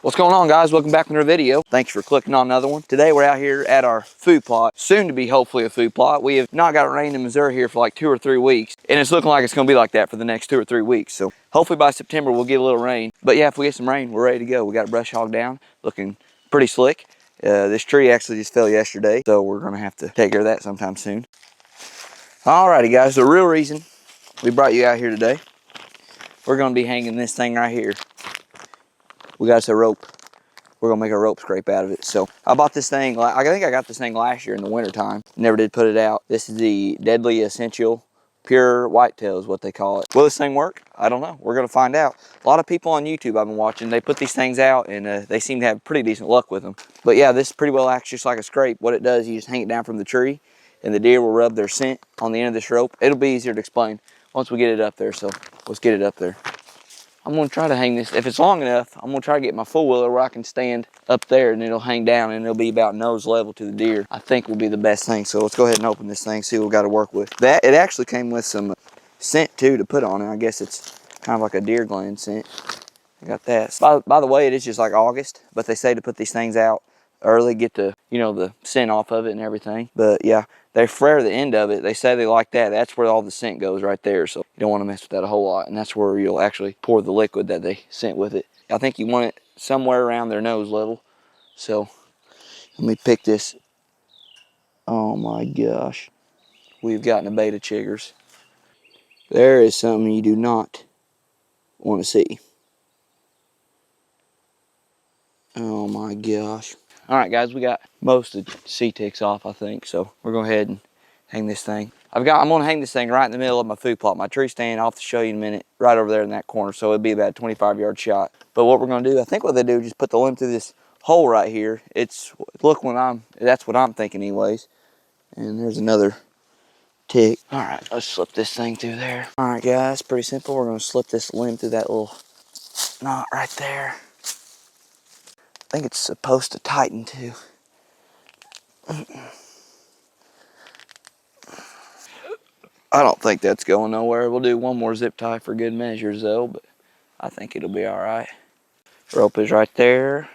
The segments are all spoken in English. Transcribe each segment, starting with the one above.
What's going on, guys? Welcome back to another video. Thanks for clicking on another one. Today we're out here at our food plot, soon to be hopefully a food plot. We have not got rain in Missouri here for like 2 or 3 weeks, and it's looking like it's going to be like that for the next 2 or 3 weeks. So hopefully by September we'll get a little rain. But yeah, if we get some rain, we're ready to go. We got a brush hog down, looking pretty slick. This tree actually just fell yesterday, so we're going to have to take care of that sometime soon. Alrighty, guys, the real reason we brought you out here today, we're going to be hanging this thing right here. We got us a rope. We're gonna make a rope scrape out of it. So I bought this thing, I think I got this thing last year in the winter time. Never did put it out. This is the Deadly Essential Pure Whitetail is what they call it. Will this thing work? I don't know. We're gonna find out. A lot of people on YouTube I've been watching, they put these things out and they seem to have pretty decent luck with them. But yeah, this pretty well acts just like a scrape. What it does, you just hang it down from the tree and the deer will rub their scent on the end of this rope. It'll be easier to explain once we get it up there. So let's get it up there. I'm gonna try to hang this, if it's long enough, I'm gonna try to get my four-wheeler where I can stand up there and it'll hang down and it'll be about nose level to the deer. I think will be the best thing. So let's go ahead and open this thing, see what we got to work with. It actually came with some scent too to put on it. I guess it's kind of like a deer gland scent. I got that. By the way, it is just like August, but they say to put these things out early, get the, the scent off of it and everything. But yeah, they flare the end of it. They say they like that. That's where all the scent goes right there. So you don't want to mess with that a whole lot. And that's where you'll actually pour the liquid that they scent with it. I think you want it somewhere around their nose level. So let me pick this. Oh my gosh. We've gotten a beta chiggers. There is something you do not want to see. Oh my gosh. All right, guys, we got most of the sea ticks off, I think. So we're going to go ahead and hang this thing. I'm going to hang this thing right in the middle of my food plot. My tree stand, I'll have to show you in a minute, right over there in that corner. So it'll be about a 25-yard shot. But what we're going to do, I think what they do is just put the limb through this hole right here. That's what I'm thinking anyways. And there's another tick. All right, let's slip this thing through there. All right, guys, pretty simple. We're going to slip this limb through that little knot right there. I think it's supposed to tighten too. I don't think that's going nowhere. We'll do one more zip tie for good measures though, but I think it'll be all right. Rope is right there.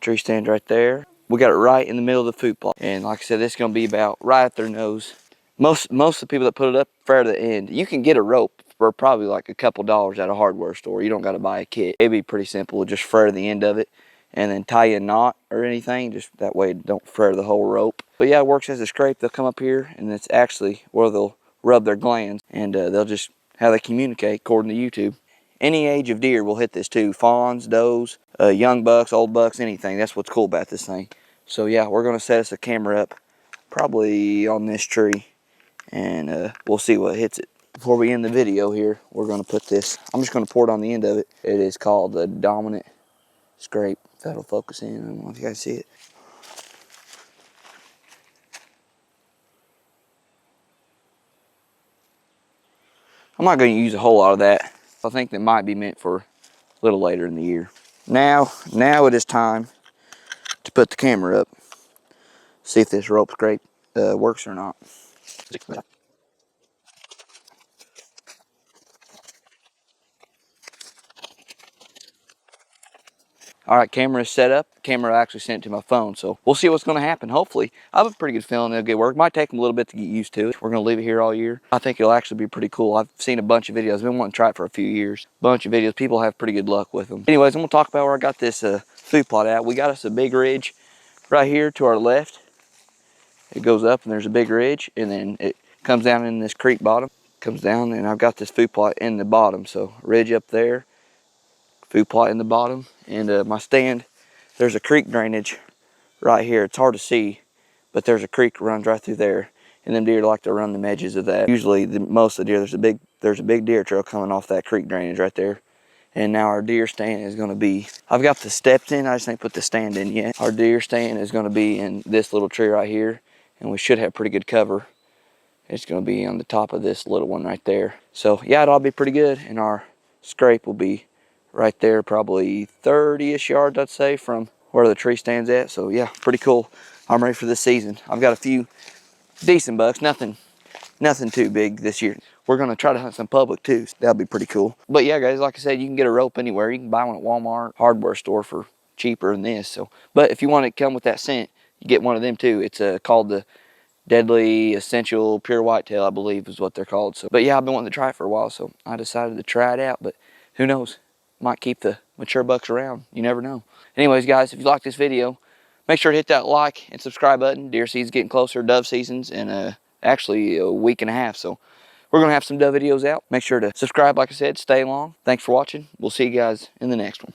Tree stand right there. We got it right in the middle of the food plot. And like I said, it's gonna be about right at their nose. Most of the people that put it up fair to the end. You can get a rope for probably like a couple dollars at a hardware store. You don't gotta buy a kit. It'd be pretty simple, just frare the end of it and then tie a knot or anything, just that way it don't frare the whole rope. But yeah, it works as a scrape. They'll come up here and it's actually where they'll rub their glands and they'll just, how they communicate according to YouTube. Any age of deer will hit this too. Fawns, does, young bucks, old bucks, anything. That's what's cool about this thing. So yeah, we're gonna set us a camera up probably on this tree and we'll see what hits it. Before we end the video here, we're gonna put this, I'm just gonna pour it on the end of it. It is called the Dominant Scrape. If that'll focus in, I don't know if you guys see it. I'm not going to use a whole lot of that. I think that might be meant for a little later in the year. Now it is time to put the camera up. See if this rope scrape works or not. All right, camera is set up. Camera actually sent it to my phone, so we'll see what's going to happen. Hopefully, I have a pretty good feeling it'll get work. Might take them a little bit to get used to it. We're going to leave it here all year. I think it'll actually be pretty cool. I've seen a bunch of videos. I've been wanting to try it for a few years. Bunch of videos. People have pretty good luck with them. Anyways, I'm going to talk about where I got this food plot at. We got us a big ridge right here to our left. It goes up and there's a big ridge, and then it comes down in this creek bottom. Comes down, and I've got this food plot in the bottom. So ridge up there, food plot in the bottom, and my stand. There's a creek drainage right here. It's hard to see, but there's a creek that runs right through there. And them deer like to run the edges of that. Usually most of the deer, there's a big deer trail coming off that creek drainage right there. And now our deer stand is gonna be, I've got the steps in, I just ain't put the stand in yet. Our deer stand is gonna be in this little tree right here, and we should have pretty good cover. It's gonna be on the top of this little one right there. So yeah, it'll all be pretty good, and our scrape will be right there, probably 30-ish yards, I'd say, from where the tree stands at. So yeah, pretty cool. I'm ready for this season. I've got a few decent bucks, nothing too big this year. we're gonna try to hunt some public too. So that'll be pretty cool. But yeah, guys, like I said, you can get a rope anywhere. You can buy one at Walmart, hardware store for cheaper than this. So, but if you want it to come with that scent, you get one of them too. It's called the Deadly Essential Pure Whitetail, I believe is what they're called. So, but yeah, I've been wanting to try it for a while, so I decided to try it out. But who knows? Might keep the mature bucks around. You never know. Anyways, guys, if you like this video, make sure to hit that like and subscribe button. Deer season's getting closer, dove season's in actually a week and a half. So we're going to have some dove videos out. Make sure to subscribe, like I said, stay along. Thanks for watching. We'll see you guys in the next one.